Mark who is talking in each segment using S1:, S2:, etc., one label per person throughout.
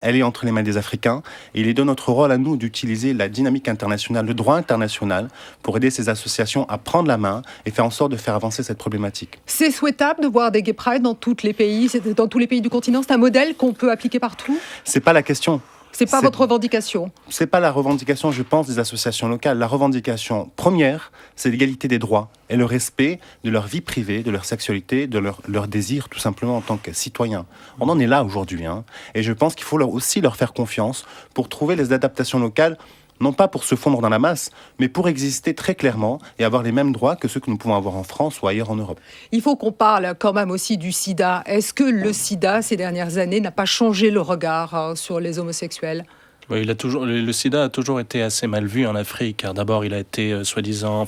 S1: Elle est entre les mains des Africains et il est de notre rôle à nous d'utiliser la dynamique internationale, le droit international pour aider ces associations à prendre la main et faire en sorte de faire avancer cette problématique.
S2: C'est souhaitable de voir des gay pride dans tous les pays du continent. C'est un modèle qu'on peut appliquer partout.
S1: C'est pas la question.
S2: C'est pas votre revendication.
S1: C'est pas la revendication, je pense, des associations locales. La revendication première, c'est l'égalité des droits et le respect de leur vie privée, de leur sexualité, de leur désir, tout simplement en tant que citoyens. On en est là aujourd'hui, et je pense qu'il faut aussi leur faire confiance pour trouver les adaptations locales, non pas pour se fondre dans la masse, mais pour exister très clairement et avoir les mêmes droits que ceux que nous pouvons avoir en France ou ailleurs en Europe.
S2: Il faut qu'on parle quand même aussi du sida. Est-ce que le sida, ces dernières années, n'a pas changé le regard sur les homosexuels ?
S3: Oui, le sida a toujours été assez mal vu en Afrique, car d'abord il a été soi-disant,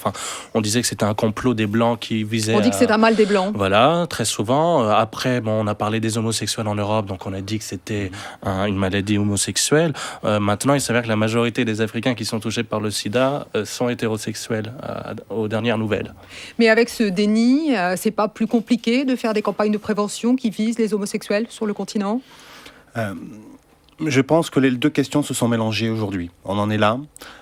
S3: on disait que c'était un complot des Blancs qui visait.
S2: On dit que c'est un mal des Blancs.
S3: Voilà, très souvent. Après, on a parlé des homosexuels en Europe, donc on a dit que c'était une maladie homosexuelle. Maintenant, il s'avère que la majorité des Africains qui sont touchés par le sida sont hétérosexuels, aux dernières nouvelles.
S2: Mais avec ce déni, c'est pas plus compliqué de faire des campagnes de prévention qui visent les homosexuels sur le continent ?
S1: Je pense que les deux questions se sont mélangées aujourd'hui. On en est là.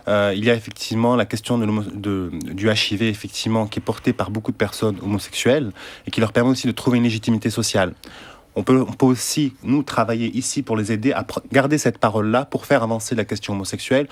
S1: Il y a effectivement la question du HIV, effectivement, qui est portée par beaucoup de personnes homosexuelles et qui leur permet aussi de trouver une légitimité sociale. On peut aussi, nous, travailler ici pour les aider à garder cette parole-là pour faire avancer la question homosexuelle.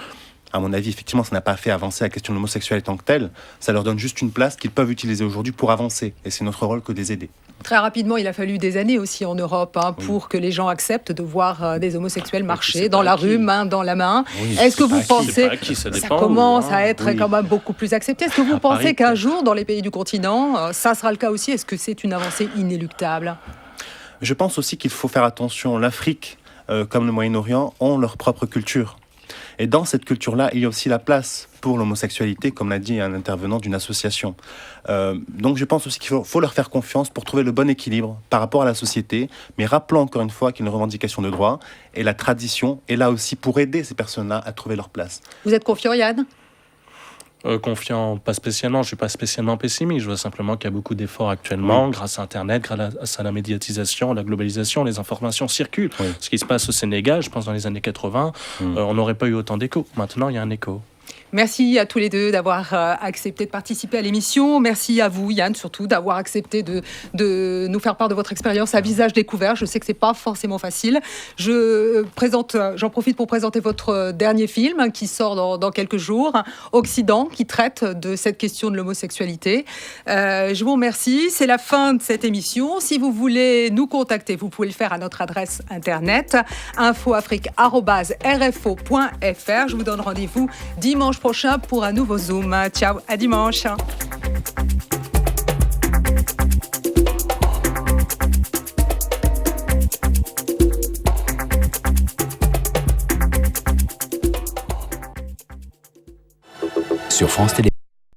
S1: À mon avis, effectivement, ça n'a pas fait avancer la question de l'homosexualité tant que telle. Ça leur donne juste une place qu'ils peuvent utiliser aujourd'hui pour avancer. Et c'est notre rôle que de les aider.
S2: Très rapidement, il a fallu des années aussi en Europe pour que les gens acceptent de voir des homosexuels marcher dans la rue, main dans la main. Oui, est-ce que vous pensez que ça commence à être quand même beaucoup plus accepté ? Est-ce que vous pensez qu'un jour, dans les pays du continent, ça sera le cas aussi ? Est-ce que c'est une avancée inéluctable ?
S1: Je pense aussi qu'il faut faire attention. L'Afrique, comme le Moyen-Orient, ont leur propre culture. Et dans cette culture-là, il y a aussi la place pour l'homosexualité, comme l'a dit un intervenant d'une association. Donc je pense aussi qu'il faut leur faire confiance pour trouver le bon équilibre par rapport à la société. Mais rappelons encore une fois qu'il y a une revendication de droit et la tradition est là aussi pour aider ces personnes-là à trouver leur place.
S2: Vous êtes confiant, Yann ?
S3: Confiant, pas spécialement. Je suis pas spécialement pessimiste. Je vois simplement qu'il y a beaucoup d'efforts actuellement, grâce à Internet, grâce à la médiatisation, la globalisation, les informations circulent. Oui. Ce qui se passe au Sénégal, je pense dans les années 80, on n'aurait pas eu autant d'écho. Maintenant, il y a un écho.
S2: Merci à tous les deux d'avoir accepté de participer à l'émission. Merci à vous, Yann, surtout, d'avoir accepté de nous faire part de votre expérience à visage découvert. Je sais que c'est pas forcément facile. J'en profite pour présenter votre dernier film qui sort dans quelques jours, Occident, qui traite de cette question de l'homosexualité. Je vous remercie. C'est la fin de cette émission. Si vous voulez nous contacter, vous pouvez le faire à notre adresse internet infoafrique@rfo.fr. Je vous donne rendez-vous dimanche prochain pour un nouveau Zoom. Ciao, à dimanche.
S4: Sur France Télé.